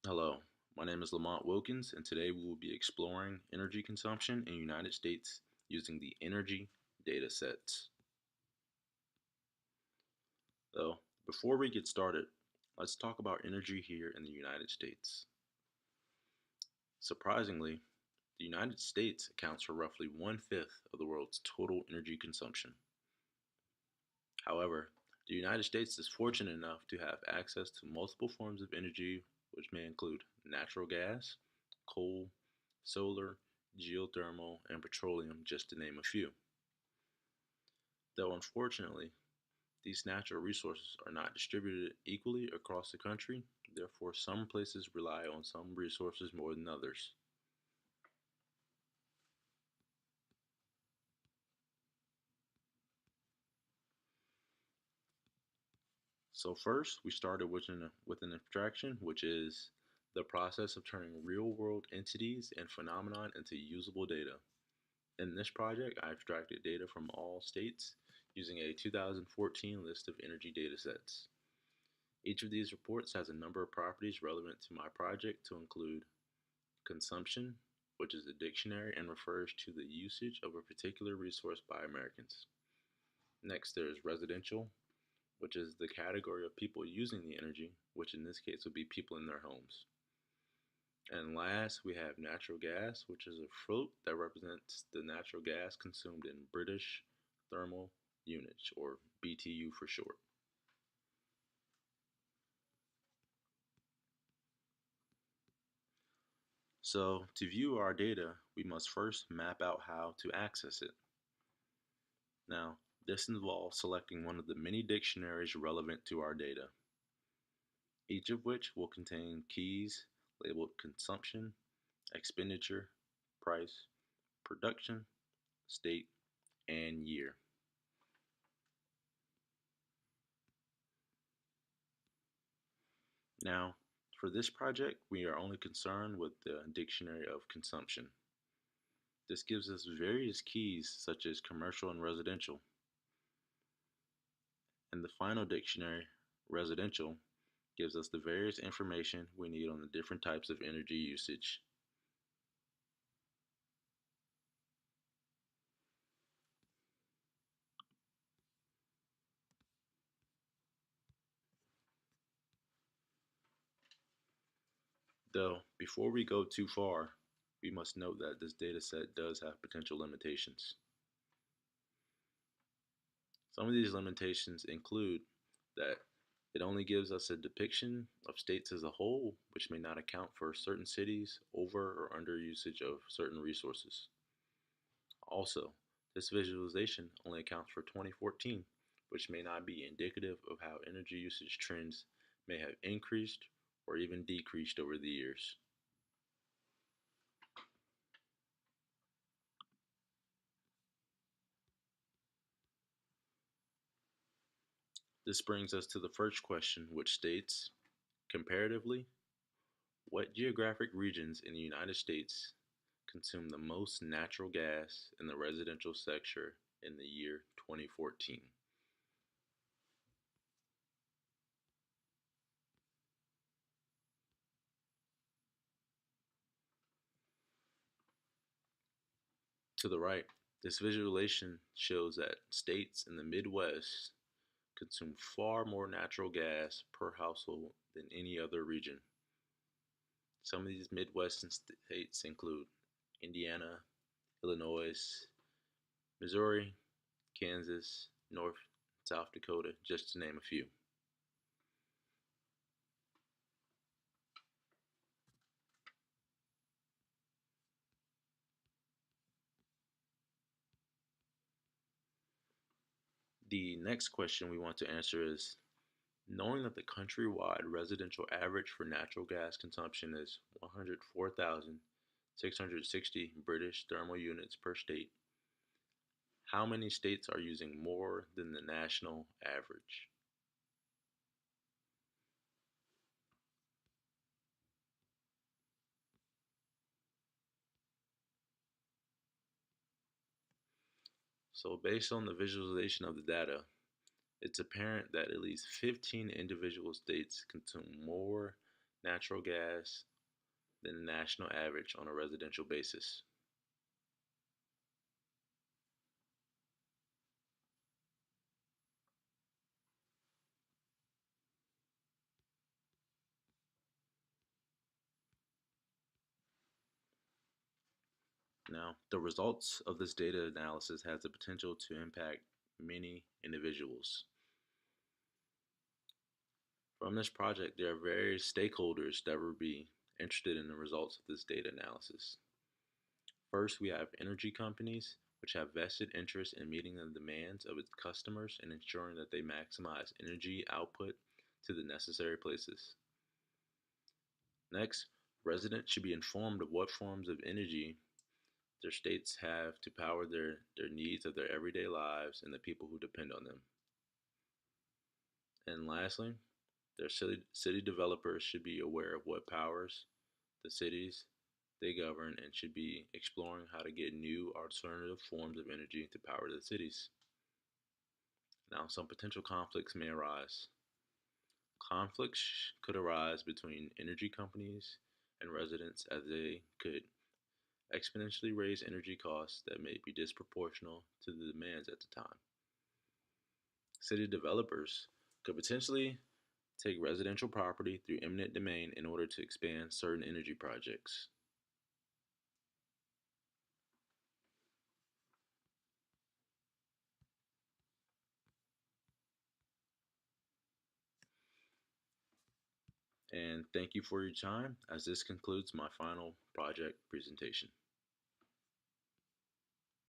Hello, my name is Lamont Wilkins, and today we will be exploring energy consumption in the United States using the energy data sets. So, before we get started, let's talk about energy here in the United States. Surprisingly, the United States accounts for roughly one-fifth of the world's total energy consumption. However, the United States is fortunate enough to have access to multiple forms of energy, which may include natural gas, coal, solar, geothermal, and petroleum, just to name a few. Though unfortunately, these natural resources are not distributed equally across the country, therefore, some places rely on some resources more than others. So, first, we started with an abstraction, which is the process of turning real world entities and phenomenon into usable data. In this project, I abstracted data from all states using a 2014 list of energy datasets. Each of these reports has a number of properties relevant to my project to include consumption, which is a dictionary and refers to the usage of a particular resource by Americans. Next, there is residential, which is the category of people using the energy, which in this case would be people in their homes. And last, we have natural gas, which is a float that represents the natural gas consumed in British thermal units, or BTU for short. So, to view our data, we must first map out how to access it. Now, this involves selecting one of the many dictionaries relevant to our data, each of which will contain keys labeled consumption, expenditure, price, production, state, and year. Now, for this project, we are only concerned with the dictionary of consumption. This gives us various keys such as commercial and residential. And the final dictionary, residential, gives us the various information we need on the different types of energy usage. Though, before we go too far, we must note that this dataset does have potential limitations. Some of these limitations include that it only gives us a depiction of states as a whole, which may not account for certain cities' over or under usage of certain resources. Also, this visualization only accounts for 2014, which may not be indicative of how energy usage trends may have increased or even decreased over the years. This brings us to the first question, which states, comparatively, what geographic regions in the United States consume the most natural gas in the residential sector in the year 2014? To the right, this visualization shows that states in the Midwest consume far more natural gas per household than any other region. Some of these Midwestern states include Indiana, Illinois, Missouri, Kansas, North, and South Dakota, just to name a few. The next question we want to answer is, knowing that the countrywide residential average for natural gas consumption is 104,660 British thermal units per state, how many states are using more than the national average? So, based on the visualization of the data, it's apparent that at least 15 individual states consume more natural gas than the national average on a residential basis. Now, the results of this data analysis has the potential to impact many individuals. From this project, there are various stakeholders that will be interested in the results of this data analysis. First, we have energy companies, which have vested interest in meeting the demands of its customers and ensuring that they maximize energy output to the necessary places. Next, residents should be informed of what forms of energy their states have to power their needs of their everyday lives and the people who depend on them. And lastly, their city developers should be aware of what powers the cities they govern and should be exploring how to get new alternative forms of energy to power the cities. Now, some potential conflicts may arise. Conflicts could arise between energy companies and residents as they could exponentially raise energy costs that may be disproportional to the demands at the time. City developers could potentially take residential property through eminent domain in order to expand certain energy projects. And thank you for your time as this concludes my final project presentation.